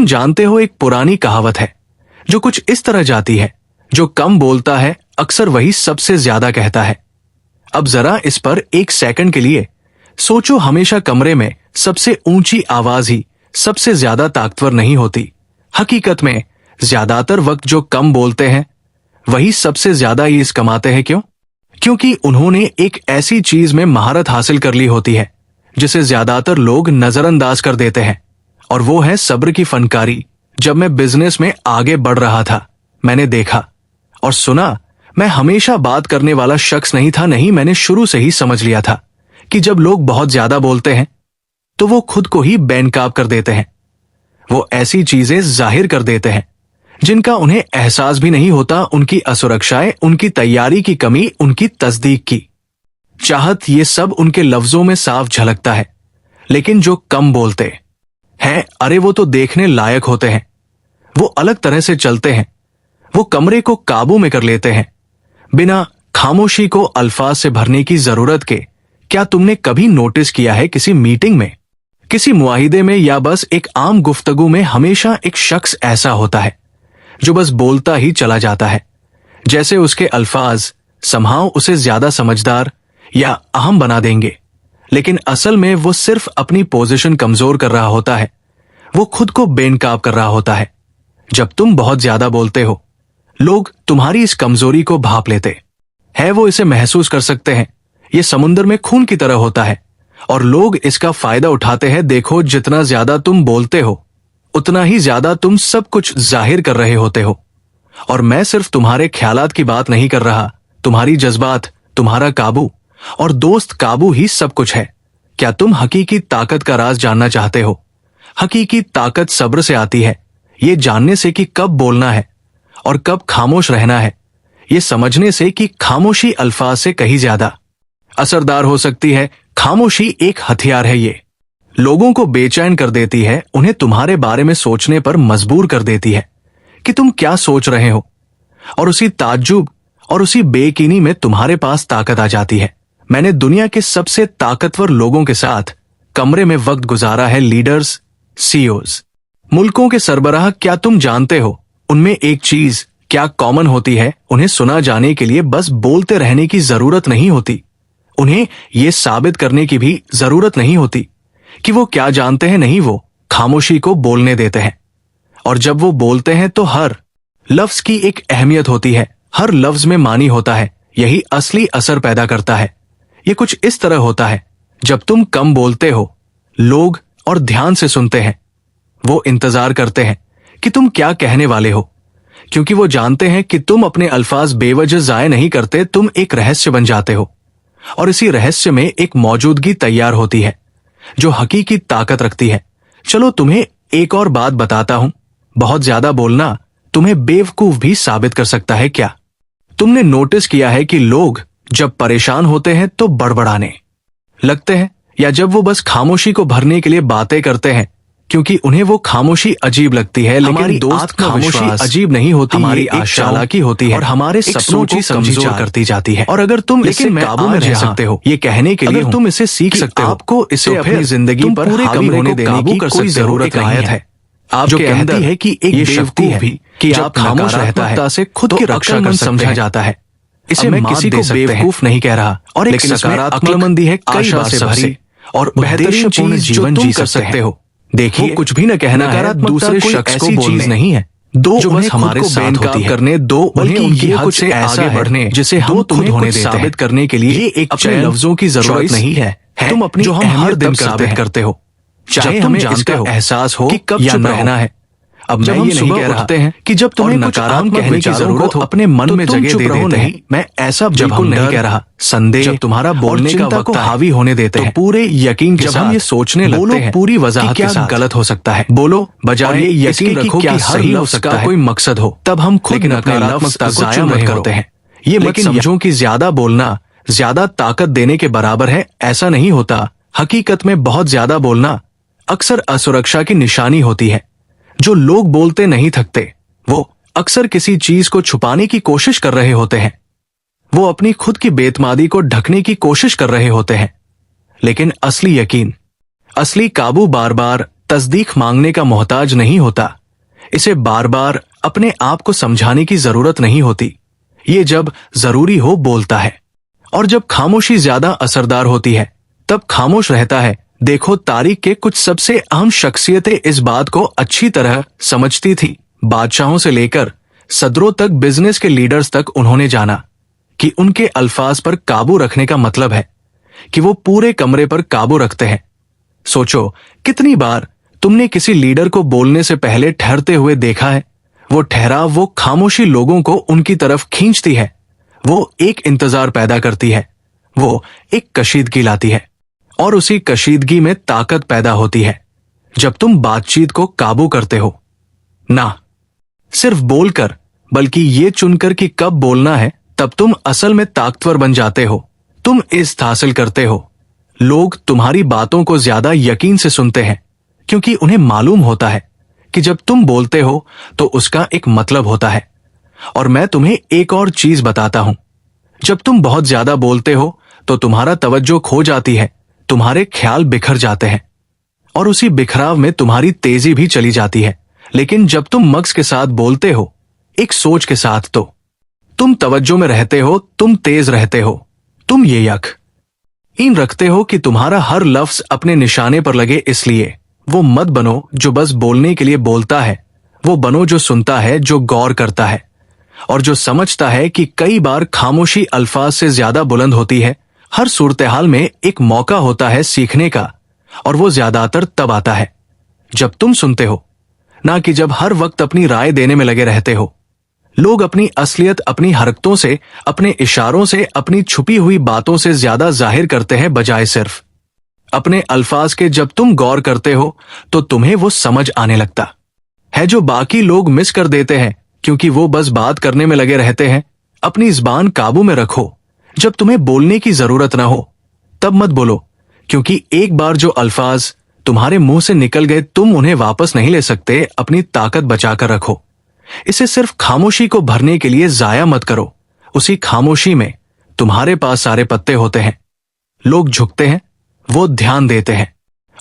तुम जानते हो, एक पुरानी कहावत है जो कुछ इस तरह जाती है, जो कम बोलता है अक्सर वही सबसे ज्यादा कहता है। अब जरा इस पर एक सेकंड के लिए सोचो। हमेशा कमरे में सबसे ऊंची आवाज ही सबसे ज्यादा ताकतवर नहीं होती। हकीकत में ज्यादातर वक्त जो कम बोलते हैं वही सबसे ज्यादा ईज कमाते हैं। क्यों? क्योंकि उन्होंने एक ऐसी चीज में महारत हासिल कर ली होती है जिसे ज्यादातर लोग नजरअंदाज कर देते हैं, और वो है सब्र की फनकारी। जब मैं बिजनेस में आगे बढ़ रहा था, मैंने देखा और सुना। मैं हमेशा बात करने वाला शख्स नहीं था। नहीं, मैंने शुरू से ही समझ लिया था कि जब लोग बहुत ज्यादा बोलते हैं तो वो खुद को ही बेनकाब कर देते हैं। वो ऐसी चीजें जाहिर कर देते हैं जिनका उन्हें एहसास भी नहीं होता। उनकी असुरक्षाएं, उनकी तैयारी की कमी, उनकी तस्दीक की चाहत, ये सब उनके लफ्जों में साफ झलकता है। लेकिन जो कम बोलते हैं, अरे वो तो देखने लायक होते हैं। वो अलग तरह से चलते हैं। वो कमरे को काबू में कर लेते हैं बिना खामोशी को अल्फाज से भरने की जरूरत के। क्या तुमने कभी नोटिस किया है, किसी मीटिंग में, किसी मुआहिदे में या बस एक आम गुफ्तगू में हमेशा एक शख्स ऐसा होता है जो बस बोलता ही चला जाता है, जैसे उसके अल्फाज समहाउ उसे ज्यादा समझदार या अहम बना देंगे। लेकिन असल में वो सिर्फ अपनी पोजीशन कमजोर कर रहा होता है। वो खुद को बेनकाब कर रहा होता है। जब तुम बहुत ज्यादा बोलते हो, लोग तुम्हारी इस कमजोरी को भांप लेते हैं। वो इसे महसूस कर सकते हैं। ये समुंदर में खून की तरह होता है और लोग इसका फायदा उठाते हैं। देखो, जितना ज्यादा तुम बोलते हो उतना ही ज्यादा तुम सब कुछ जाहिर कर रहे होते हो। और मैं सिर्फ तुम्हारे ख्यालात की बात नहीं कर रहा। तुम्हारी जज्बात, तुम्हारा काबू और दोस्त काबू ही सब कुछ है। क्या तुम हकीकी ताकत का राज जानना चाहते हो? हकीकी ताकत सब्र से आती है, ये जानने से कि कब बोलना है और कब खामोश रहना है। ये समझने से कि खामोशी अल्फाज से कहीं ज्यादा असरदार हो सकती है। खामोशी एक हथियार है। ये लोगों को बेचैन कर देती है, उन्हें तुम्हारे बारे में सोचने पर मजबूर कर देती है कि तुम क्या सोच रहे हो। और उसी ताज्जुब और उसी बेयकीनी में तुम्हारे पास ताकत आ जाती है। मैंने दुनिया के सबसे ताकतवर लोगों के साथ कमरे में वक्त गुजारा है। लीडर्स, सीईओज, मुल्कों के सरबराह। क्या तुम जानते हो उनमें एक चीज क्या कॉमन होती है? उन्हें सुना जाने के लिए बस बोलते रहने की जरूरत नहीं होती। उन्हें यह साबित करने की भी जरूरत नहीं होती कि वो क्या जानते हैं। नहीं, वो खामोशी को बोलने देते हैं। और जब वो बोलते हैं तो हर लफ्ज की एक अहमियत होती है, हर लफ्ज में मानी होता है। यही असली असर पैदा करता है। ये कुछ इस तरह होता है, जब तुम कम बोलते हो, लोग और ध्यान से सुनते हैं। वो इंतजार करते हैं कि तुम क्या कहने वाले हो, क्योंकि वो जानते हैं कि तुम अपने अल्फाज बेवजह जाया नहीं करते। तुम एक रहस्य बन जाते हो और इसी रहस्य में एक मौजूदगी तैयार होती है जो हकीकी ताकत रखती है। चलो तुम्हें एक और बात बताता हूं। बहुत ज्यादा बोलना तुम्हें बेवकूफ भी साबित कर सकता है। क्या तुमने नोटिस किया है कि लोग जब परेशान होते हैं तो बड़बड़ाने लगते हैं, या जब वो बस खामोशी को भरने के लिए बातें करते हैं क्योंकि उन्हें वो खामोशी अजीब लगती है। हमारी दोस्त खामोशी अजीब नहीं होती, हमारी चालाकी होती है और हमारे सपनों की कमजोर करती जाती है। और अगर तुम इसे काबू में रह सकते हो, ये कहने के लिए तुम इसे सीख सकते हो, आपको इसे अपनी जिंदगी पर पूरे कमरे को काबू कर कोई जरूरत नहीं है। आप जो कहती है कि एक शक्ति है कि आप खामोश रहता है से खुद की रक्षा कर समझा जाता है। इसे मैं किसी को बेवकूफ नहीं कह रहा, और एक सकारात्मकमंदी है, कई बार से भरी और बेहतरीन जीवन जी सकते हो। देखिए, कुछ भी न कहना, दूसरे शख्स को चीज नहीं है। दो जो बस हमारे साथ होती है करने दो, बल्कि उनकी हद से आगे बढ़ने, जिसे हम खुद होने साबित करने के लिए एक अपने लफ्जों की जरूरत नहीं है। तुम अपनी जो हम हर दिन साबित करते हो, चाहे हमें इसका एहसास हो कि कब चुप रहना है। अब जब हम सुबह उठते हैं कि जब तुम्हें नकारात्मक कहने की जरूरत हो, अपने मन में जगह दे देते हैं। मैं ऐसा बिल्कुल नहीं कह रहा। संदेह जब तुम्हारा बोलने का वक्त हावी होने देते हैं, पूरे यकीन के साथ हम ये सोचने लगते हैं पूरी वजाहत के साथ गलत हो सकता है। बोलो, बजाय ये यकीन रखो कि हर लफ्ज का कोई मकसद हो। तब हम खुद नकारात्मकता को जाया मत करते हैं। ये मत समझो कि ज्यादा बोलना ज्यादा ताकत देने के बराबर है। ऐसा नहीं होता। हकीकत में बहुत ज्यादा बोलना अक्सर असुरक्षा की निशानी होती है। जो लोग बोलते नहीं थकते, वो अक्सर किसी चीज को छुपाने की कोशिश कर रहे होते हैं। वो अपनी खुद की बेतमादी को ढकने की कोशिश कर रहे होते हैं। लेकिन असली यकीन, असली काबू बार बार तस्दीक मांगने का मोहताज नहीं होता। इसे बार बार अपने आप को समझाने की जरूरत नहीं होती। ये जब जरूरी हो बोलता है। और जब खामोशी ज्यादा असरदार होती है तब खामोश रहता है। देखो, तारीख के कुछ सबसे अहम शख्सियतें इस बात को अच्छी तरह समझती थी। बादशाहों से लेकर सदरों तक, बिजनेस के लीडर्स तक उन्होंने जाना कि उनके अल्फाज पर काबू रखने का मतलब है कि वो पूरे कमरे पर काबू रखते हैं। सोचो, कितनी बार तुमने किसी लीडर को बोलने से पहले ठहरते हुए देखा है। वो ठहराव, वो खामोशी लोगों को उनकी तरफ खींचती है। वो एक इंतजार पैदा करती है, वो एक कशीदगी लाती है, और उसी कशीदगी में ताकत पैदा होती है जब तुम बातचीत को काबू करते हो। ना सिर्फ बोलकर, बल्कि ये चुनकर कि कब बोलना है, तब तुम असल में ताकतवर बन जाते हो। तुम इज्जत हासिल करते हो। लोग तुम्हारी बातों को ज्यादा यकीन से सुनते हैं क्योंकि उन्हें मालूम होता है कि जब तुम बोलते हो तो उसका एक मतलब होता है। और मैं तुम्हें एक और चीज बताता हूं, जब तुम बहुत ज्यादा बोलते हो तो तुम्हारा तवज्जो खो जाती है, तुम्हारे ख्याल बिखर जाते हैं और उसी बिखराव में तुम्हारी तेजी भी चली जाती है। लेकिन जब तुम मग्ज के साथ बोलते हो, एक सोच के साथ, तो तुम तवज्जो में रहते हो, तुम तेज रहते हो, तुम ये यकीन रखते हो कि तुम्हारा हर लफ्ज अपने निशाने पर लगे। इसलिए वो मत बनो जो बस बोलने के लिए बोलता है, वो बनो जो सुनता है, जो गौर करता है और जो समझता है कि कई बार खामोशी अल्फाज से ज्यादा बुलंद होती है। हर सूरत-ए-हाल में एक मौका होता है सीखने का, और वो ज्यादातर तब आता है जब तुम सुनते हो, ना कि जब हर वक्त अपनी राय देने में लगे रहते हो। लोग अपनी असलियत अपनी हरकतों से, अपने इशारों से, अपनी छुपी हुई बातों से ज्यादा जाहिर करते हैं बजाय सिर्फ अपने अल्फाज के। जब तुम गौर करते हो तो तुम्हें वो समझ आने लगता है जो बाकी लोग मिस कर देते हैं क्योंकि वो बस बात करने में लगे रहते हैं। अपनी ज़बान काबू में रखो। जब तुम्हें बोलने की जरूरत ना हो तब मत बोलो, क्योंकि एक बार जो अल्फाज तुम्हारे मुंह से निकल गए तुम उन्हें वापस नहीं ले सकते। अपनी ताकत बचाकर रखो। इसे सिर्फ खामोशी को भरने के लिए जाया मत करो। उसी खामोशी में तुम्हारे पास सारे पत्ते होते हैं। लोग झुकते हैं, वो ध्यान देते हैं,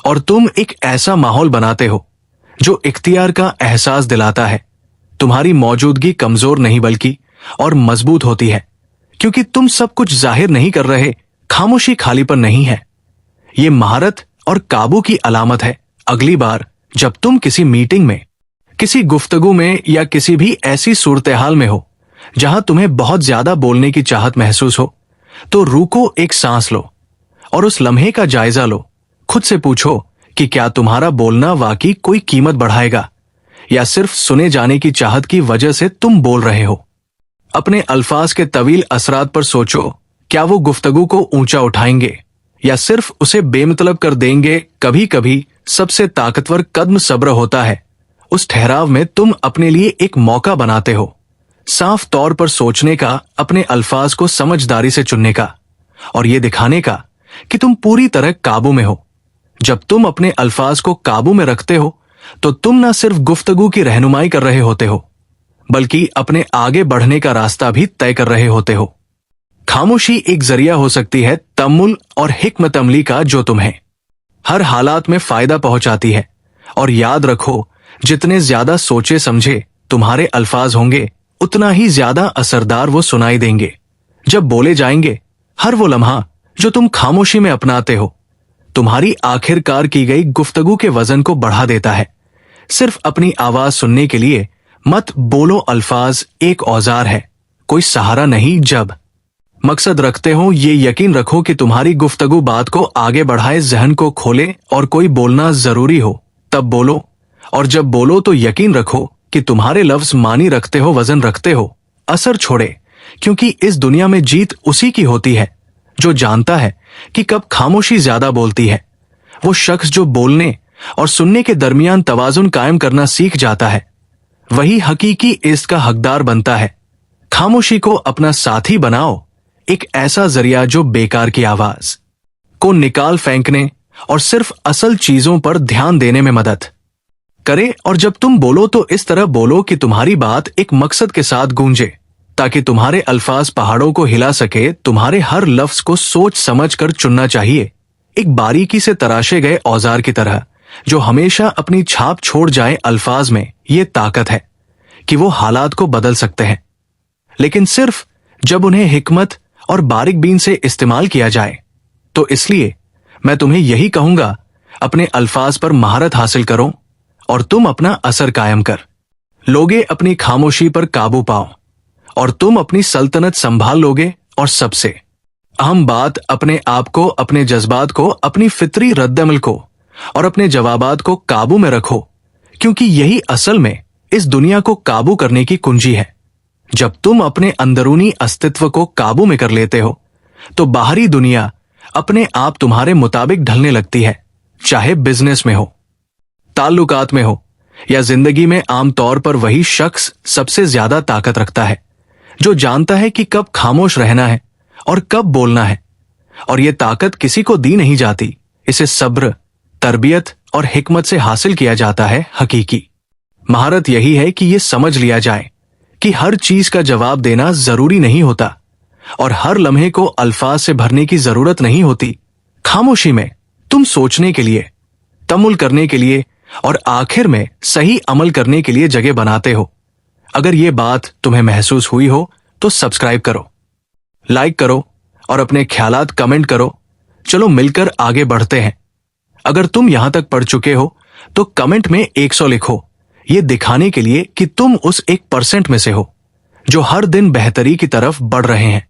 और तुम एक ऐसा माहौल बनाते हो जो इख्तियार का एहसास दिलाता है। तुम्हारी मौजूदगी कमजोर नहीं बल्कि और मजबूत होती है, क्योंकि तुम सब कुछ जाहिर नहीं कर रहे। खामोशी खालीपन नहीं है, ये महारत और काबू की अलामत है। अगली बार जब तुम किसी मीटिंग में, किसी गुफ्तगू में या किसी भी ऐसी सूरत-ए-हाल में हो जहां तुम्हें बहुत ज्यादा बोलने की चाहत महसूस हो, तो रुको, एक सांस लो और उस लम्हे का जायजा लो। खुद से पूछो कि क्या तुम्हारा बोलना वाकई कोई कीमत बढ़ाएगा या सिर्फ सुने जाने की चाहत की वजह से तुम बोल रहे हो। अपने अल्फाज के तवील असरात पर सोचो। क्या वो गुफ्तगू को ऊंचा उठाएंगे या सिर्फ उसे बेमतलब कर देंगे। कभी कभी सबसे ताकतवर कदम सब्र होता है। उस ठहराव में तुम अपने लिए एक मौका बनाते हो, साफ तौर पर सोचने का, अपने अल्फाज को समझदारी से चुनने का, और ये दिखाने का कि तुम पूरी तरह काबू में हो। जब तुम अपने अल्फाज को काबू में रखते हो तो तुम न सिर्फ गुफ्तगू की रहनुमाई कर रहे होते हो, बल्कि अपने आगे बढ़ने का रास्ता भी तय कर रहे होते हो। खामोशी एक जरिया हो सकती है तअम्मुल और हिकमत अमली का, जो तुम्हें हर हालात में फायदा पहुंचाती है। और याद रखो, जितने ज्यादा सोचे समझे तुम्हारे अल्फाज होंगे, उतना ही ज्यादा असरदार वो सुनाई देंगे। जब बोले जाएंगे, हर वो लम्हा जो तुम खामोशी में अपनाते हो, तुम्हारी आखिरकार की गई गुफ्तगू के वजन को बढ़ा देता है। सिर्फ अपनी आवाज सुनने के लिए मत बोलो। अल्फाज एक औजार है, कोई सहारा नहीं। जब मकसद रखते हो, ये यकीन रखो कि तुम्हारी गुफ्तगू बात को आगे बढ़ाए, जहन को खोले, और कोई बोलना जरूरी हो तब बोलो। और जब बोलो तो यकीन रखो कि तुम्हारे लफ्ज मानी रखते हो, वजन रखते हो, असर छोड़े। क्योंकि इस दुनिया में जीत उसी की होती है जो जानता है कि कब खामोशी ज्यादा बोलती है। वो शख्स जो बोलने और सुनने के दरमियान तवाजुन कायम करना सीख जाता है, वही हकीकी इज्जत का हकदार बनता है। खामोशी को अपना साथी बनाओ, एक ऐसा जरिया जो बेकार की आवाज को निकाल फेंकने और सिर्फ असल चीजों पर ध्यान देने में मदद करे। और जब तुम बोलो तो इस तरह बोलो कि तुम्हारी बात एक मकसद के साथ गूंजे, ताकि तुम्हारे अल्फाज पहाड़ों को हिला सके। तुम्हारे हर लफ्ज को सोच समझ कर चुनना चाहिए, एक बारीकी से तराशे गए औजार की तरह, जो हमेशा अपनी छाप छोड़ जाए अल्फाज में ये ताकत है कि वो हालात को बदल सकते हैं, लेकिन सिर्फ जब उन्हें हिकमत और बारीक बीन से इस्तेमाल किया जाए। तो इसलिए मैं तुम्हें यही कहूंगा, अपने अल्फाज पर महारत हासिल करो और तुम अपना असर कायम कर लोगे, अपनी खामोशी पर काबू पाओ और तुम अपनी सल्तनत संभाल लोगे। और सबसे अहम बात, अपने आप को, अपने जज्बात को, अपनी फितरी रद्दअमल को और अपने जवाबात को काबू में रखो, क्योंकि यही असल में इस दुनिया को काबू करने की कुंजी है। जब तुम अपने अंदरूनी अस्तित्व को काबू में कर लेते हो तो बाहरी दुनिया अपने आप तुम्हारे मुताबिक ढलने लगती है, चाहे बिजनेस में हो, ताल्लुकात में हो या जिंदगी में। आमतौर पर वही शख्स सबसे ज्यादा ताकत रखता है जो जानता है कि कब खामोश रहना है और कब बोलना है। और यह ताकत किसी को दी नहीं जाती, इसे सब्र, तरबियत और हिकमत से हासिल किया जाता है। हकीकी महारत यही है कि यह समझ लिया जाए कि हर चीज का जवाब देना जरूरी नहीं होता और हर लम्हे को अल्फाज से भरने की जरूरत नहीं होती। खामोशी में तुम सोचने के लिए, तमुल करने के लिए और आखिर में सही अमल करने के लिए जगह बनाते हो। अगर ये बात तुम्हें महसूस हुई हो तो सब्सक्राइब करो, लाइक करो और अपने ख्यालात कमेंट करो। चलो मिलकर आगे बढ़ते हैं। अगर तुम यहां तक पढ़ चुके हो तो कमेंट में 100 लिखो, ये दिखाने के लिए कि तुम उस 1% में से हो जो हर दिन बेहतरी की तरफ बढ़ रहे हैं।